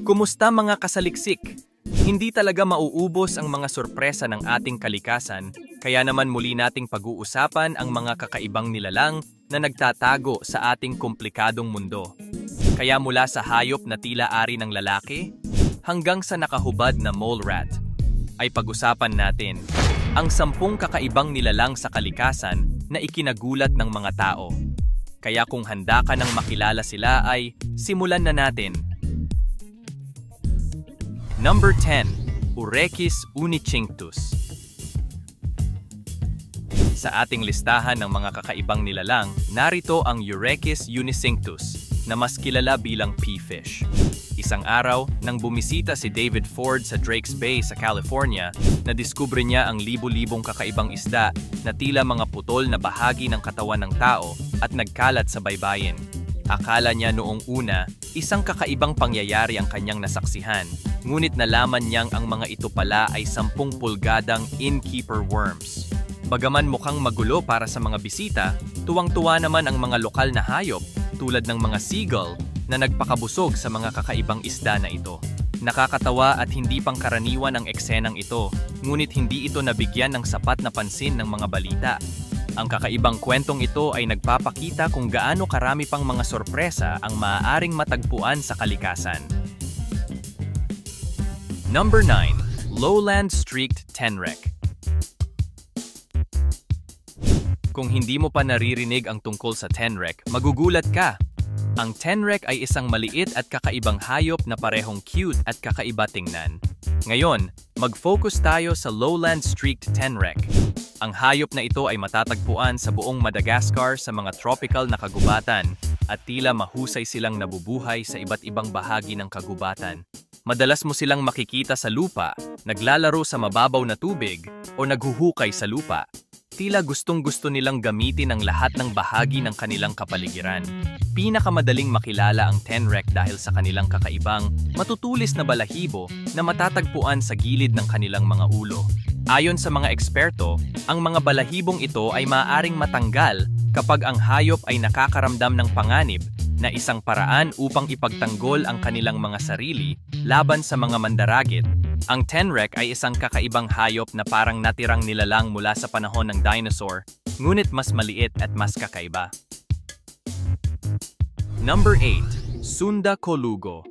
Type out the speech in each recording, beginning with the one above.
Kumusta mga kasaliksik? Hindi talaga mauubos ang mga sorpresa ng ating kalikasan, kaya naman muli nating pag-uusapan ang mga kakaibang nilalang na nagtatago sa ating komplikadong mundo. Kaya mula sa hayop na tila ari ng lalaki, hanggang sa nakahubad na mole rat, ay pag-usapan natin ang 10 kakaibang nilalang sa kalikasan na ikinagulat ng mga tao. Kaya kung handa ka nang makilala sila ay simulan na natin. Number 10. Urechis unicinctus. Sa ating listahan ng mga kakaibang nilalang, narito ang Urechis unicinctus, na mas kilala bilang pea-fish. Isang araw, nang bumisita si David Ford sa Drake's Bay sa California, nadiskubre niya ang libo-libong kakaibang isda na tila mga putol na bahagi ng katawan ng tao at nagkalat sa baybayin. Akala niya noong una, isang kakaibang pangyayari ang kanyang nasaksihan, ngunit nalaman niyang ang mga ito pala ay 10 pulgadang innkeeper worms. Bagaman mukhang magulo para sa mga bisita, tuwang-tuwa naman ang mga lokal na hayop tulad ng mga seagull na nagpakabusog sa mga kakaibang isda na ito. Nakakatawa at hindi pangkaraniwan ang eksenang ito, ngunit hindi ito nabigyan ng sapat na pansin ng mga balita. Ang kakaibang kwentong ito ay nagpapakita kung gaano karami pang mga sorpresa ang maaaring matagpuan sa kalikasan. Number 9. Lowland Streaked Tenrec. Kung hindi mo pa naririnig ang tungkol sa tenrec, magugulat ka. Ang tenrec ay isang maliit at kakaibang hayop na parehong cute at kakaiba tingnan. Ngayon, mag-focus tayo sa Lowland Streaked Tenrec. Ang hayop na ito ay matatagpuan sa buong Madagascar sa mga tropical na kagubatan at tila mahusay silang nabubuhay sa iba't ibang bahagi ng kagubatan. Madalas mo silang makikita sa lupa, naglalaro sa mababaw na tubig o naghuhukay sa lupa. Tila gustong-gusto nilang gamitin ang lahat ng bahagi ng kanilang kapaligiran. Pinakamadaling makilala ang tenrec dahil sa kanilang kakaibang, matutulis na balahibo na matatagpuan sa gilid ng kanilang mga ulo. Ayon sa mga eksperto, ang mga balahibong ito ay maaaring matanggal kapag ang hayop ay nakakaramdam ng panganib, na isang paraan upang ipagtanggol ang kanilang mga sarili laban sa mga mandaragit. Ang tenrec ay isang kakaibang hayop na parang natirang nilalang mula sa panahon ng dinosaur, ngunit mas maliit at mas kakaiba. Number 8. Sunda colugo.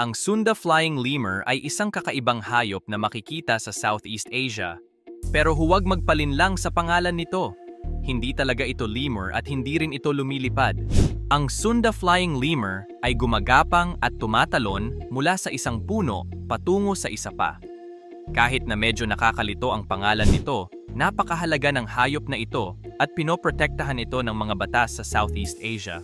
Ang Sunda flying lemur ay isang kakaibang hayop na makikita sa Southeast Asia. Pero huwag magpalinlang sa pangalan nito. Hindi talaga ito lemur at hindi rin ito lumilipad. Ang Sunda flying lemur ay gumagapang at tumatalon mula sa isang puno patungo sa isa pa. Kahit na medyo nakakalito ang pangalan nito, napakahalaga ng hayop na ito at pinoprotektahan ito ng mga batas sa Southeast Asia.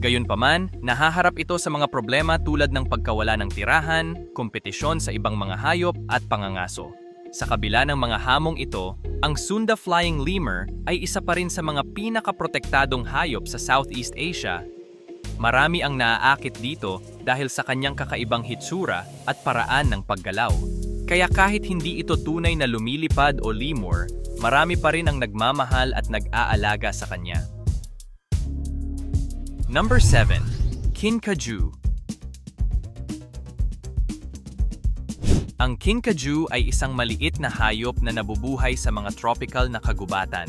Gayunpaman, nahaharap ito sa mga problema tulad ng pagkawala ng tirahan, kompetisyon sa ibang mga hayop at pangangaso. Sa kabila ng mga hamong ito, ang Sunda flying lemur ay isa pa rin sa mga pinakaprotektadong hayop sa Southeast Asia. Marami ang naaakit dito dahil sa kanyang kakaibang hitsura at paraan ng paggalaw. Kaya kahit hindi ito tunay na lumilipad o lemur, marami pa rin ang nagmamahal at nag-aalaga sa kanya. Number 7. Kinkajou. Ang kinkajou ay isang maliit na hayop na nabubuhay sa mga tropical na kagubatan.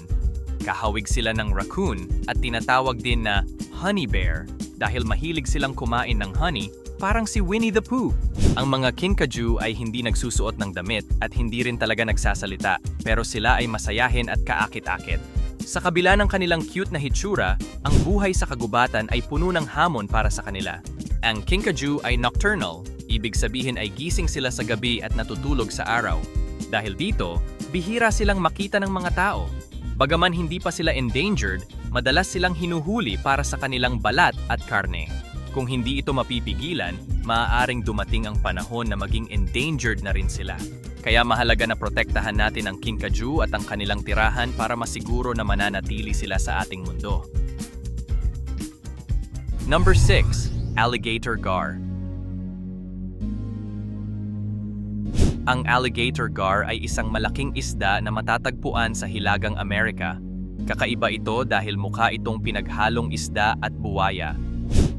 Kahawig sila ng raccoon at tinatawag din na honey bear dahil mahilig silang kumain ng honey, parang si Winnie the Pooh. Ang mga kinkajou ay hindi nagsusuot ng damit at hindi rin talaga nagsasalita, pero sila ay masayahin at kaakit-akit. Sa kabila ng kanilang cute na hitsura, ang buhay sa kagubatan ay puno ng hamon para sa kanila. Ang kinkajou ay nocturnal, ibig sabihin ay gising sila sa gabi at natutulog sa araw. Dahil dito, bihira silang makita ng mga tao. Bagaman hindi pa sila endangered, madalas silang hinuhuli para sa kanilang balat at karne. Kung hindi ito mapipigilan, maaaring dumating ang panahon na maging endangered na rin sila. Kaya mahalaga na protektahan natin ang kinkajou at ang kanilang tirahan para masiguro na mananatili sila sa ating mundo. Number 6. Alligator gar. Ang alligator gar ay isang malaking isda na matatagpuan sa Hilagang Amerika. Kakaiba ito dahil mukha itong pinaghalong isda at buwaya.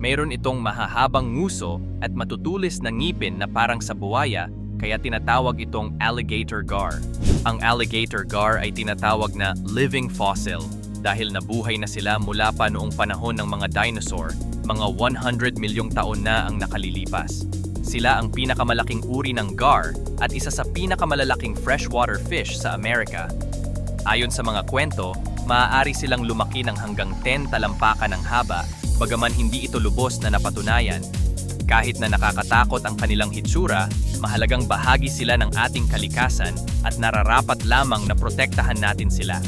Mayroon itong mahahabang nguso at matutulis na ngipin na parang sa buwaya, kaya tinatawag itong alligator gar. Ang alligator gar ay tinatawag na living fossil dahil nabuhay na sila mula pa noong panahon ng mga dinosaur, mga 100 milyong taon na ang nakalilipas. Sila ang pinakamalaking uri ng gar at isa sa pinakamalalaking freshwater fish sa Amerika. Ayon sa mga kwento, maaari silang lumaki ng hanggang 10 talampakan ng haba, bagaman hindi ito lubos na napatunayan. Kahit na nakakatakot ang kanilang hitsura, mahalagang bahagi sila ng ating kalikasan at nararapat lamang na protektahan natin sila.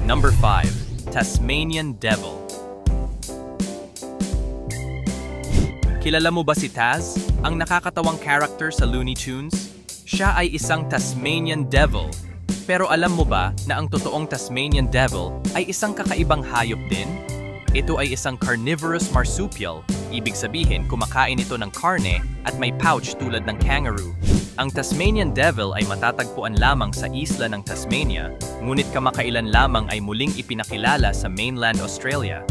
Number 5. Tasmanian Devil. Kilala mo ba si Taz, ang nakakatawang character sa Looney Tunes? Siya ay isang Tasmanian Devil. Pero alam mo ba na ang totoong Tasmanian Devil ay isang kakaibang hayop din? Ito ay isang carnivorous marsupial, ibig sabihin kumakain ito ng karne at may pouch tulad ng kangaroo. Ang Tasmanian Devil ay matatagpuan lamang sa isla ng Tasmania, ngunit kamakailan lamang ay muling ipinakilala sa mainland Australia.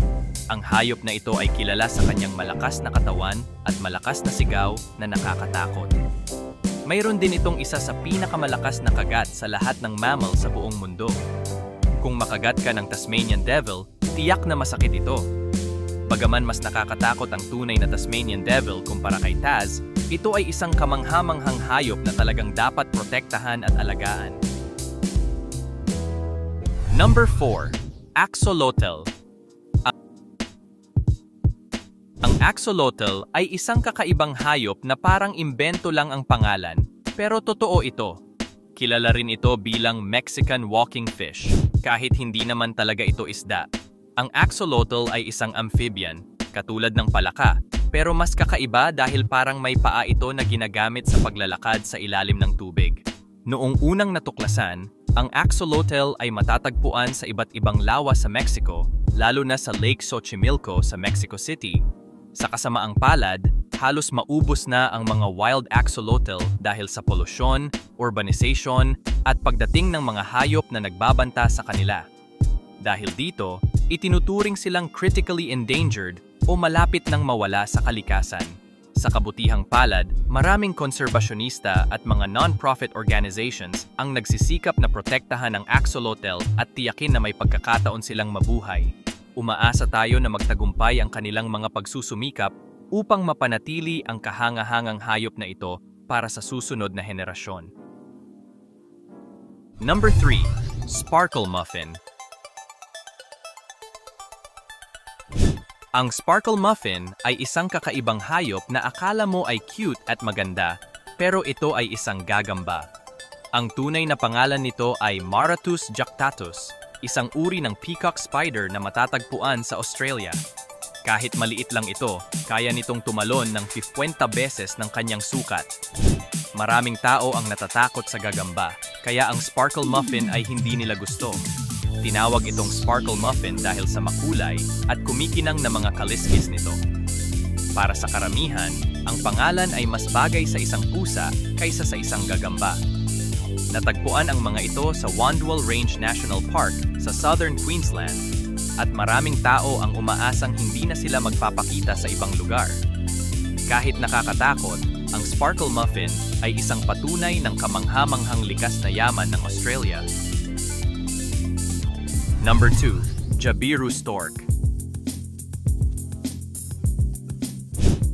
Ang hayop na ito ay kilala sa kanyang malakas na katawan at malakas na sigaw na nakakatakot. Mayroon din itong isa sa pinakamalakas na kagat sa lahat ng mammal sa buong mundo. Kung makagat ka ng Tasmanian Devil, tiyak na masakit ito. Bagaman mas nakakatakot ang tunay na Tasmanian Devil kumpara kay Taz, ito ay isang kamanghamanghang hayop na talagang dapat protektahan at alagaan. Number 4. Axolotl. Ang axolotl ay isang kakaibang hayop na parang imbento lang ang pangalan, pero totoo ito. Kilala rin ito bilang Mexican walking fish, kahit hindi naman talaga ito isda. Ang axolotl ay isang amphibian, katulad ng palaka, pero mas kakaiba dahil parang may paa ito na ginagamit sa paglalakad sa ilalim ng tubig. Noong unang natuklasan, ang axolotl ay matatagpuan sa iba't ibang lawa sa Mexico, lalo na sa Lake Xochimilco sa Mexico City. Sa kasamaang palad, halos maubos na ang mga wild axolotl dahil sa polusyon, urbanization, at pagdating ng mga hayop na nagbabanta sa kanila. Dahil dito, itinuturing silang critically endangered o malapit nang mawala sa kalikasan. Sa kabutihang palad, maraming konserbasyonista at mga non-profit organizations ang nagsisikap na protektahan ang axolotl at tiyakin na may pagkakataon silang mabuhay. Umaasa tayo na magtagumpay ang kanilang mga pagsusumikap upang mapanatili ang kahangahangang hayop na ito para sa susunod na henerasyon. Number 3. Sparkle Muffin. Ang sparkle muffin ay isang kakaibang hayop na akala mo ay cute at maganda, pero ito ay isang gagamba. Ang tunay na pangalan nito ay Maratus junctatus, isang uri ng peacock spider na matatagpuan sa Australia. Kahit maliit lang ito, kaya nitong tumalon ng 50 beses ng kanyang sukat. Maraming tao ang natatakot sa gagamba, kaya ang sparkle muffin ay hindi nila gusto. Tinawag itong sparkle muffin dahil sa makulay at kumikinang na mga kaliskis nito. Para sa karamihan, ang pangalan ay mas bagay sa isang pusa kaysa sa isang gagamba. Natagpuan ang mga ito sa Wandwell Range National Park sa Southern Queensland at maraming tao ang umaasang hindi na sila magpapakita sa ibang lugar. Kahit nakakatakot, ang sparkle muffin ay isang patunay ng kamanghamanghang likas na yaman ng Australia. Number 2. Jabiru Stork.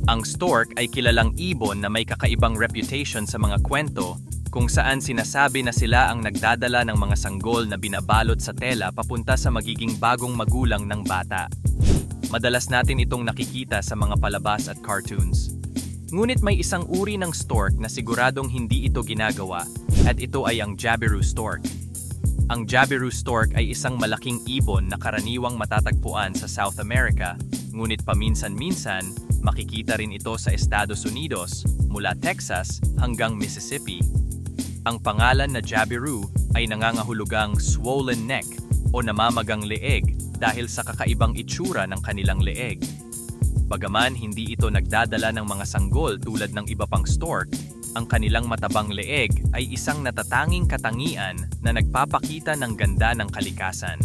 Ang stork ay kilalang ibon na may kakaibang reputation sa mga kwento kung saan sinasabi na sila ang nagdadala ng mga sanggol na binabalot sa tela papunta sa magiging bagong magulang ng bata. Madalas natin itong nakikita sa mga palabas at cartoons. Ngunit may isang uri ng stork na siguradong hindi ito ginagawa at ito ay ang Jabiru stork. Ang Jabiru stork ay isang malaking ibon na karaniwang matatagpuan sa South America, ngunit paminsan-minsan makikita rin ito sa Estados Unidos mula Texas hanggang Mississippi. Ang pangalan na Jabiru ay nangangahulugang swollen neck o namamagang leeg dahil sa kakaibang itsura ng kanilang leeg. Bagaman hindi ito nagdadala ng mga sanggol tulad ng iba pang stork, ang kanilang matabang leeg ay isang natatanging katangian na nagpapakita ng ganda ng kalikasan.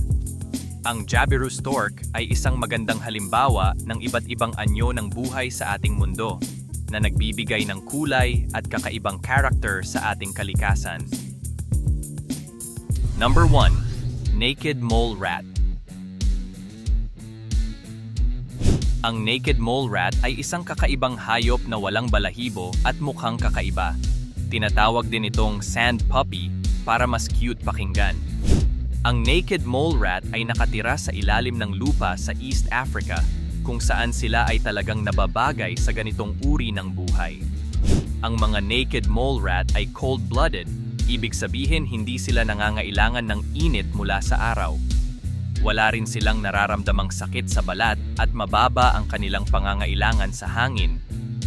Ang Jabiru stork ay isang magandang halimbawa ng iba't ibang anyo ng buhay sa ating mundo na nagbibigay ng kulay at kakaibang character sa ating kalikasan. Number 1. Naked Mole Rat. Ang naked mole rat ay isang kakaibang hayop na walang balahibo at mukhang kakaiba. Tinatawag din itong sand puppy para mas cute pakinggan. Ang naked mole rat ay nakatira sa ilalim ng lupa sa East Africa, kung saan sila ay talagang nababagay sa ganitong uri ng buhay. Ang mga naked mole rat ay cold-blooded, ibig sabihin hindi sila nangangailangan ng init mula sa araw. Wala rin silang nararamdamang sakit sa balat at mababa ang kanilang pangangailangan sa hangin.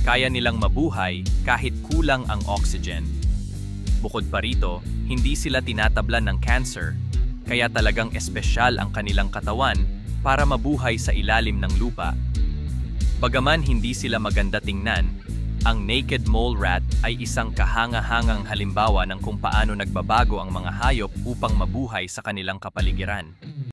Kaya nilang mabuhay kahit kulang ang oxygen. Bukod pa rito, hindi sila tinatablan ng cancer, kaya talagang espesyal ang kanilang katawan para mabuhay sa ilalim ng lupa. Bagaman hindi sila maganda tingnan, ang naked mole rat ay isang kahanga-hangang halimbawa ng kung paano nagbabago ang mga hayop upang mabuhay sa kanilang kapaligiran.